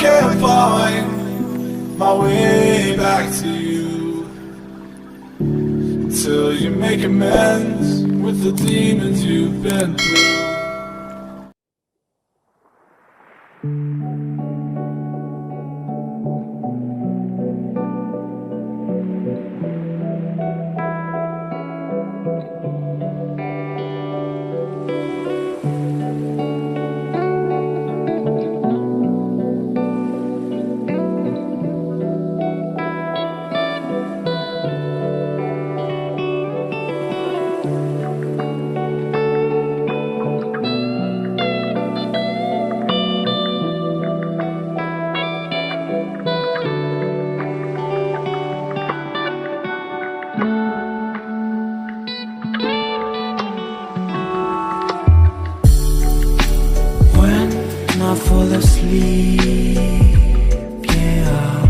can't find my way back to you till you make amends with the demons you've been through. Fall asleep, yeah,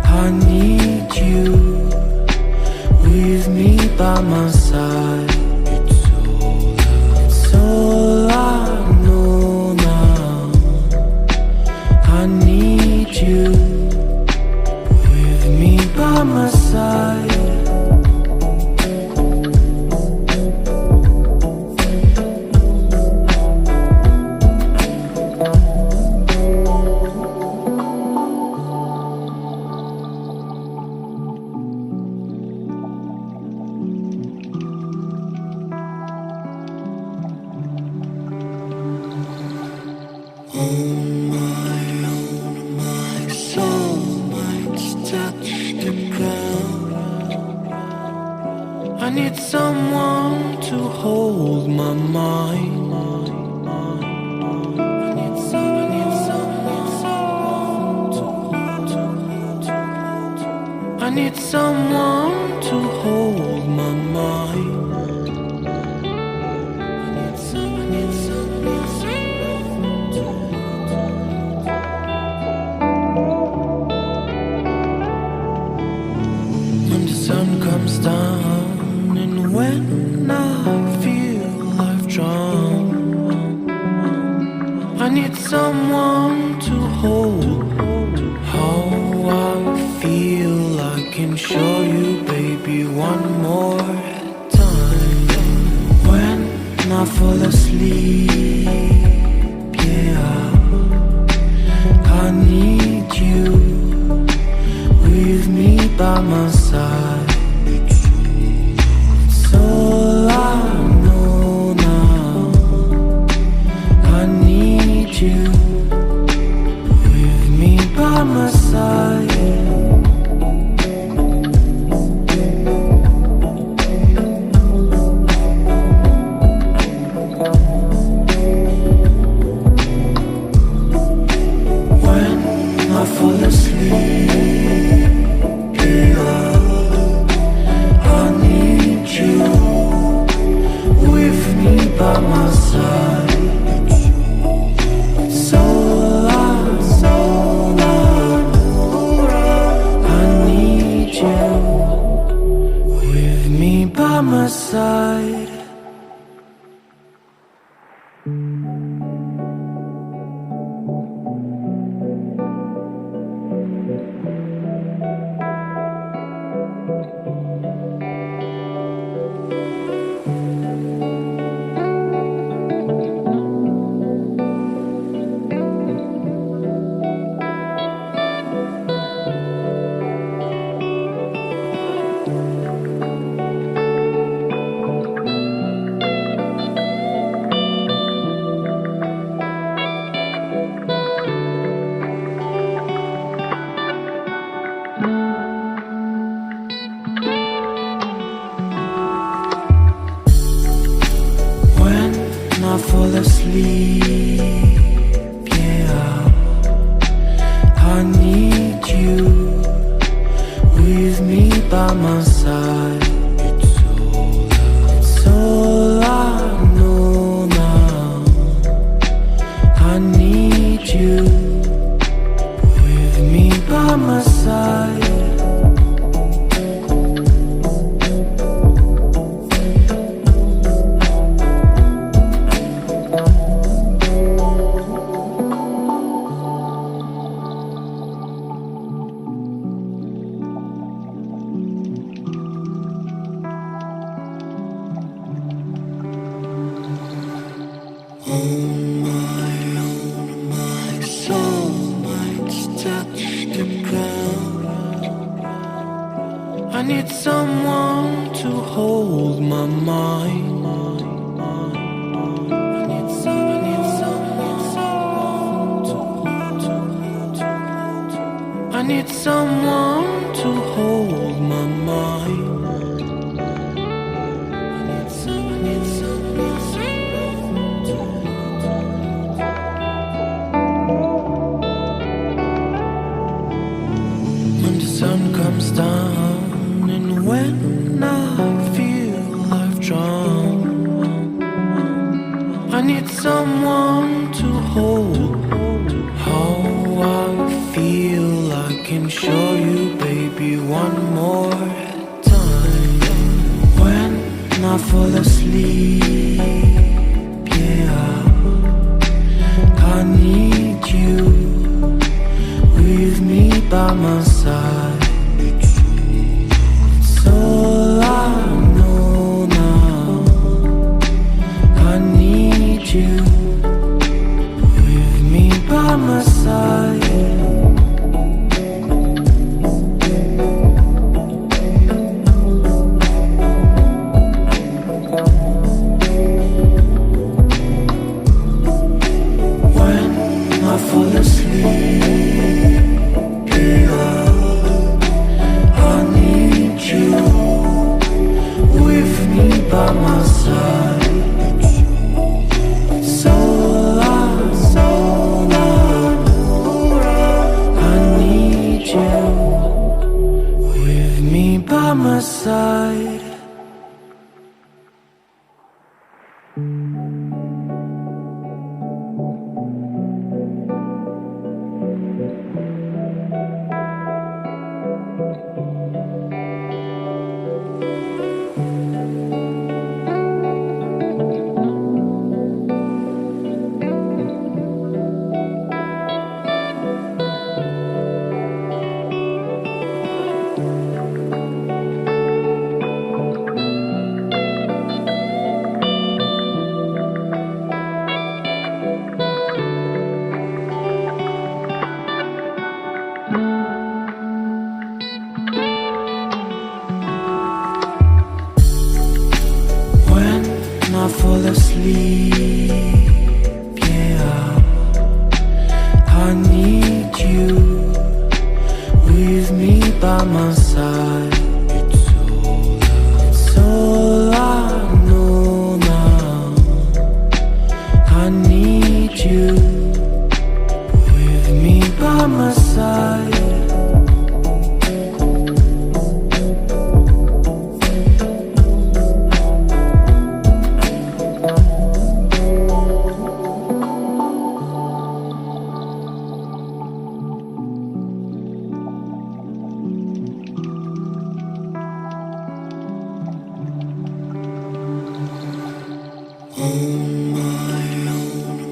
I need you with me by my side. It's all I know now. I need you with me by my side. I need someone to hold my mind. I need someone to hold my mind. When the sun comes down and when I feel I've drowned, I need someone to hold how I feel. I can show you, baby, one more time. When I fall asleep, yeah, I need you with me by my side. It's all I know now. I need you with me by my side. need someone to hold my mind. I need someone to hold my mind. When the sun comes down and when I feel I've drowned, I need someone to hold. How I feel I can show you, baby, one more time. When I fall asleep, yeah, I need you with me by my side. It's all I know now. I need you with me by my side. When I fall asleep, yeah, I need you with me by my side. So I need you with me by my side. When I fall asleep, yeah, I need you with me by my side. It's all I know now. I need you with me by my side.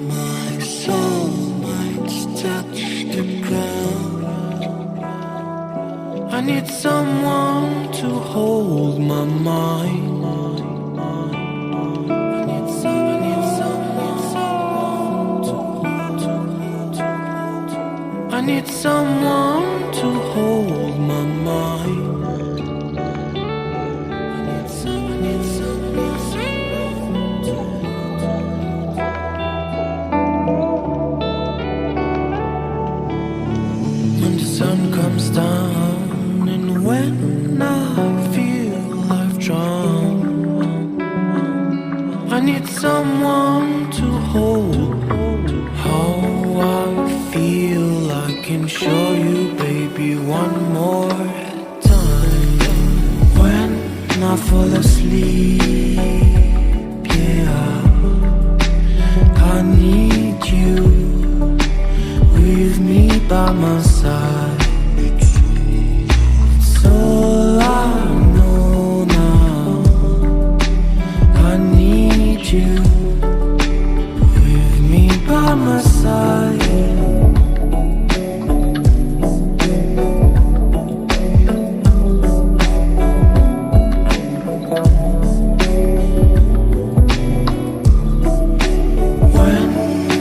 My soul might touch the ground. I need someone to hold my mind. I need someone to hold my mind. When the sun comes down and when I feel I've drowned, I need someone to hold. How I feel I can show you, baby, one more time. When I fall asleep, yeah, I need you with me by my side. It's all I know now. I need you with me by my side. When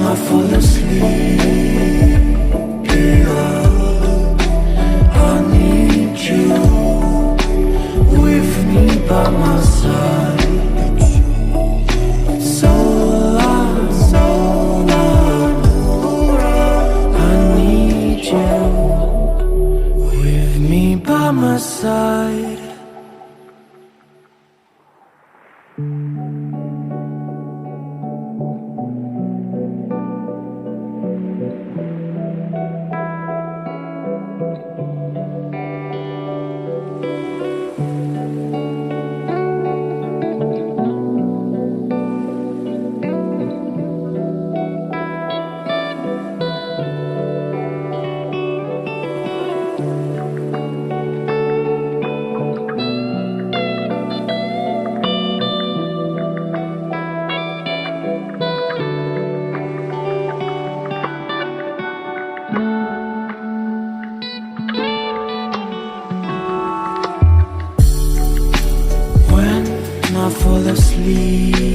I fall asleep, yeah, my side. When I fall asleep,